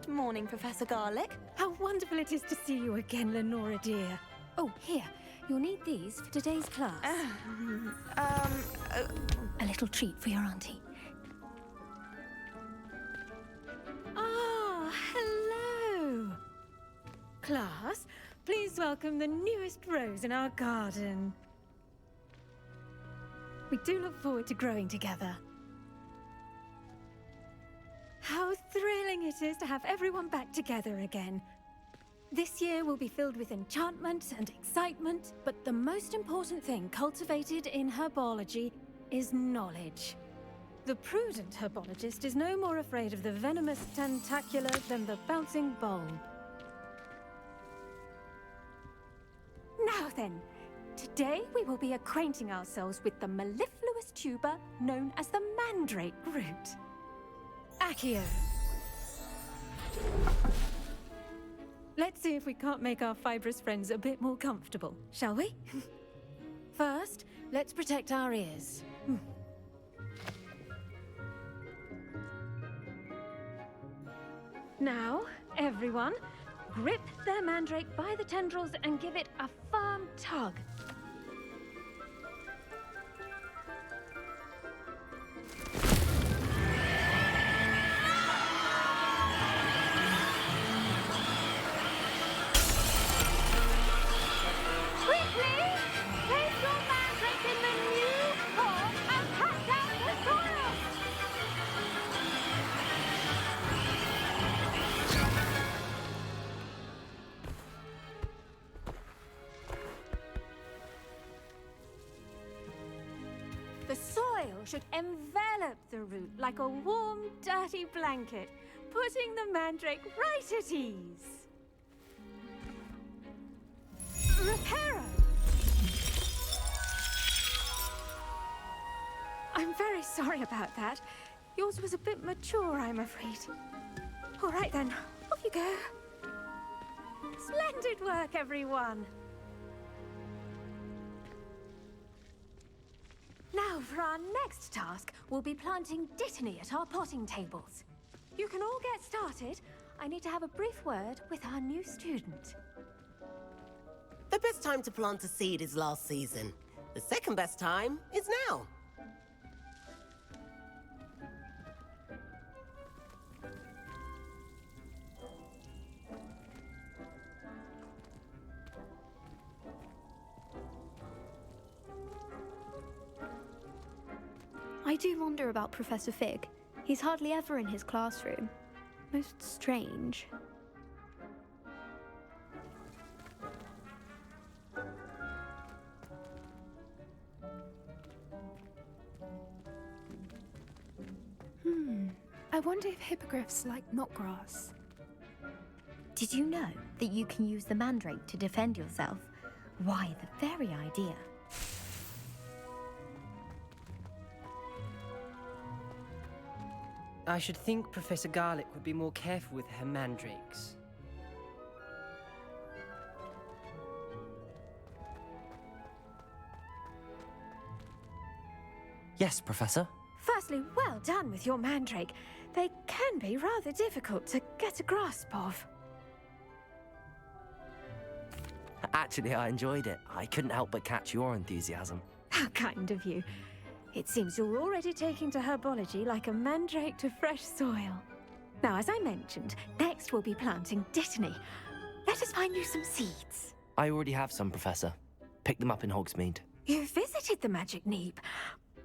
Good morning, Professor Garlick. How wonderful it is to see you again, Lenora dear. Oh, here. You'll need these for today's class. A little treat for your auntie. Ah, hello. Class, please welcome the newest rose in our garden. We do look forward to growing together. How thrilling it is to have everyone back together again. This year will be filled with enchantment and excitement, but the most important thing cultivated in herbology is knowledge. The prudent herbologist is no more afraid of the venomous tentacular than the bouncing bulb. Now then, today we will be acquainting ourselves with the mellifluous tuber known as the mandrake root. Accio. Let's see if we can't make our fibrous friends a bit more comfortable, shall we? First, let's protect our ears. Now, everyone, grip their mandrake by the tendrils and give it a firm tug. The soil should envelop the root like a warm, dirty blanket, putting the mandrake right at ease. Reparo! I'm very sorry about that. Yours was a bit mature, I'm afraid. All right then, off you go. Splendid work, everyone. Now, for our next task, we'll be planting dittany at our potting tables. You can all get started. I need to have a brief word with our new student. The best time to plant a seed is last season. The second best time is now. I do wonder about Professor Fig. He's hardly ever in his classroom. Most strange. I wonder if hippogriffs like knotgrass. Did you know that you can use the mandrake to defend yourself? Why, the very idea. I should think Professor Garlick would be more careful with her mandrakes. Yes, Professor. Firstly, well done with your mandrake. They can be rather difficult to get a grasp of. Actually, I enjoyed it. I couldn't help but catch your enthusiasm. How kind of you. It seems you're already taking to herbology like a mandrake to fresh soil. Now, as I mentioned, next we'll be planting dittany. Let us find you some seeds. I already have some, Professor. Picked them up in Hogsmeade. You visited the Magic Neep.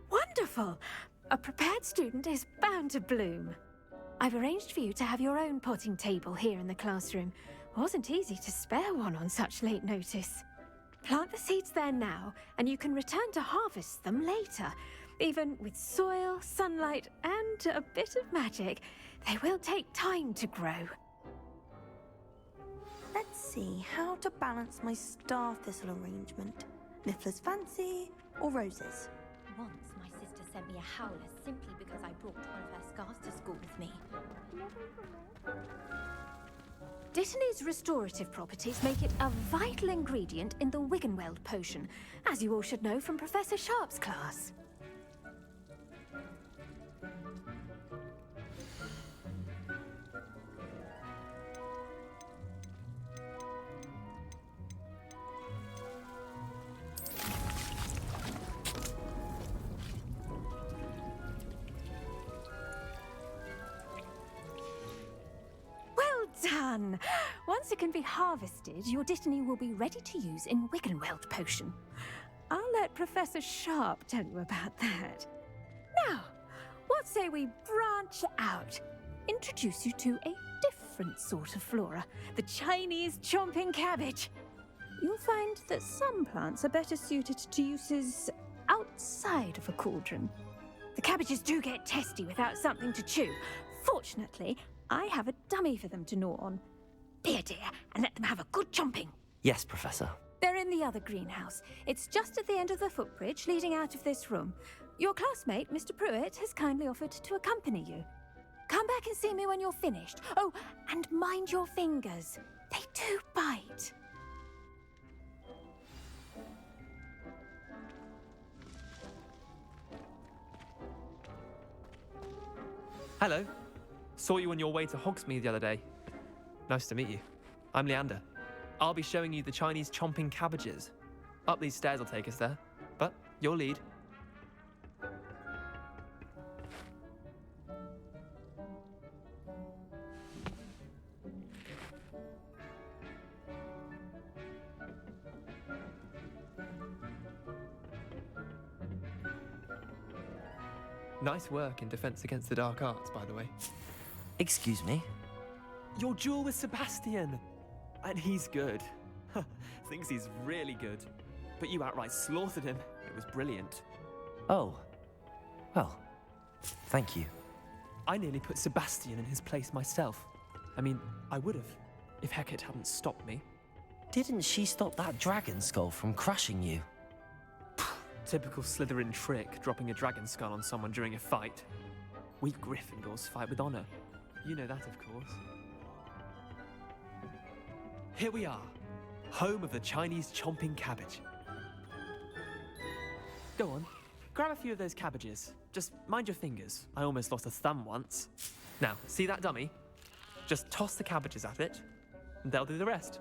Wonderful. A prepared student is bound to bloom. I've arranged for you to have your own potting table here in the classroom. Wasn't easy to spare one on such late notice. Plant the seeds there now, and you can return to harvest them later. Even with soil, sunlight, and a bit of magic, they will take time to grow. Let's see how to balance my star thistle arrangement. Niffler's fancy or roses? Once my sister sent me a howler simply because I brought one of her scarves to school with me. Dittany's restorative properties make it a vital ingredient in the Wiggenweld potion, as you all should know from Professor Sharp's class. fun. Once it can be harvested, your Dittany will be ready to use in Wiggenweld potion. I'll let Professor Sharp tell you about that. Now, what say we branch out? Introduce you to a different sort of flora, the Chinese chomping cabbage. You'll find that some plants are better suited to uses outside of a cauldron. The cabbages do get testy without something to chew. Fortunately, I have a dummy for them to gnaw on. Be a dear and let them have a good chomping. Yes, Professor. They're in the other greenhouse. It's just at the end of the footbridge leading out of this room. Your classmate, Mr. Prewett, has kindly offered to accompany you. Come back and see me when you're finished. Oh, and mind your fingers. They do bite. Hello. Saw you on your way to Hogsmeade the other day. Nice to meet you. I'm Leander. I'll be showing you the Chinese chomping cabbages. Up these stairs will take us there, but your lead. Nice work in Defense Against the Dark Arts, by the way. Excuse me? Your duel with Sebastian! And he's good. Thinks he's really good. But you outright slaughtered him. It was brilliant. Oh. Well, thank you. I nearly put Sebastian in his place myself. I mean, I would have, if Hecate hadn't stopped me. Didn't she stop that dragon skull from crushing you? Typical Slytherin trick, dropping a dragon skull on someone during a fight. We Gryffindors fight with honor. You know that, of course. Here we are, home of the Chinese chomping cabbage. Go on, grab a few of those cabbages. Just mind your fingers. I almost lost a thumb once. Now, see that dummy? Just toss the cabbages at it, and they'll do the rest.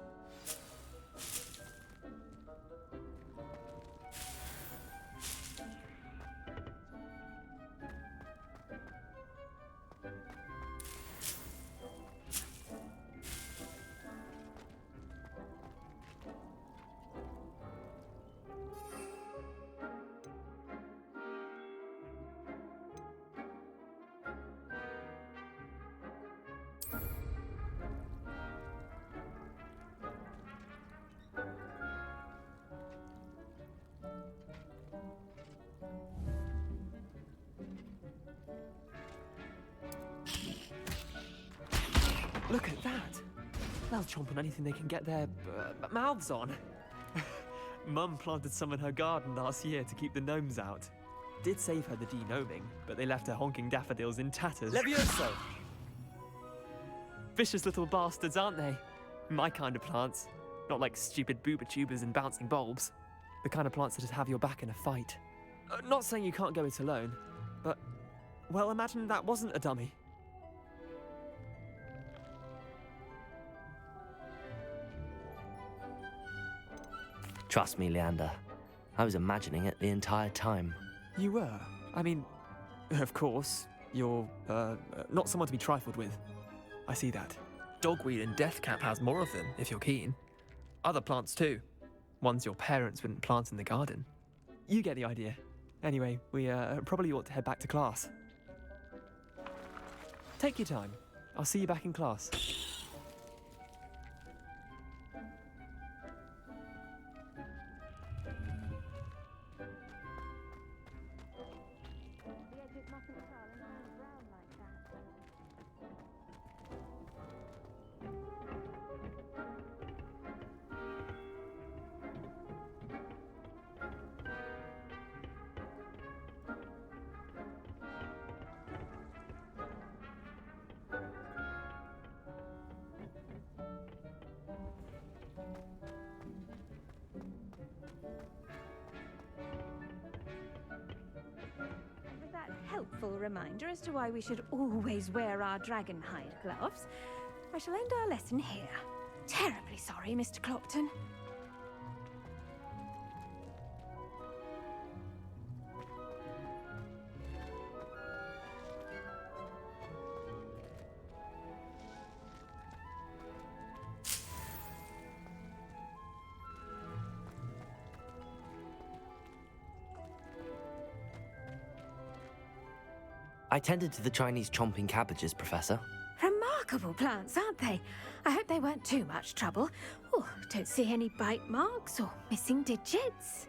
Look at that! They'll chomp on anything they can get their mouths on. Mum planted some in her garden last year to keep the gnomes out. Did save her the de-gnoming, but they left her honking daffodils in tatters. Levioso! Vicious little bastards, aren't they? My kind of plants. Not like stupid booba-tubers and bouncing bulbs. The kind of plants that have your back in a fight. Not saying you can't go it alone, but... well, imagine that wasn't a dummy. Trust me, Leander. I was imagining it the entire time. You were? I mean, of course, you're, not someone to be trifled with. I see that. Dogweed and deathcap has more of them, if you're keen. Other plants too. Ones your parents wouldn't plant in the garden. You get the idea. Anyway, we, probably ought to head back to class. Take your time. I'll see you back in class. Helpful reminder as to why we should always wear our dragonhide gloves, I shall end our lesson here. Terribly sorry, Mr. Clopton. I tended to the Chinese chomping cabbages, Professor. Remarkable plants, aren't they? I hope they weren't too much trouble. Oh, don't see any bite marks or missing digits.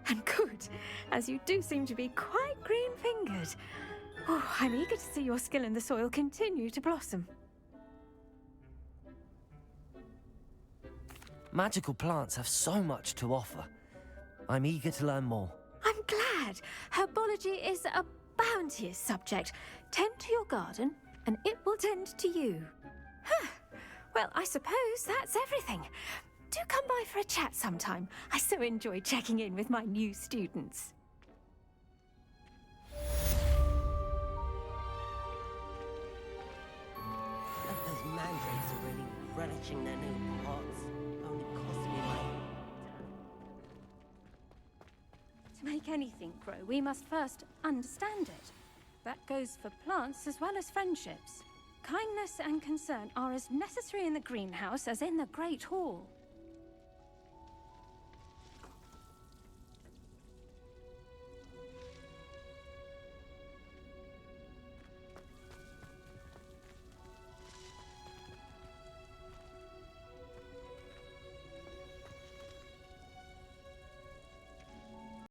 And good, as you do seem to be quite green-fingered. Oh, I'm eager to see your skill in the soil continue to blossom. Magical plants have so much to offer. I'm eager to learn more. I'm glad. Herbology is a bounteous subject. Tend to your garden, and it will tend to you. Huh. Well, I suppose that's everything. Do come by for a chat sometime. I so enjoy checking in with my new students. Those mandrakes are really relishing their new pots. Only cost me my... To make anything grow, we must first understand it. That goes for plants as well as friendships. Kindness and concern are as necessary in the greenhouse as in the Great Hall.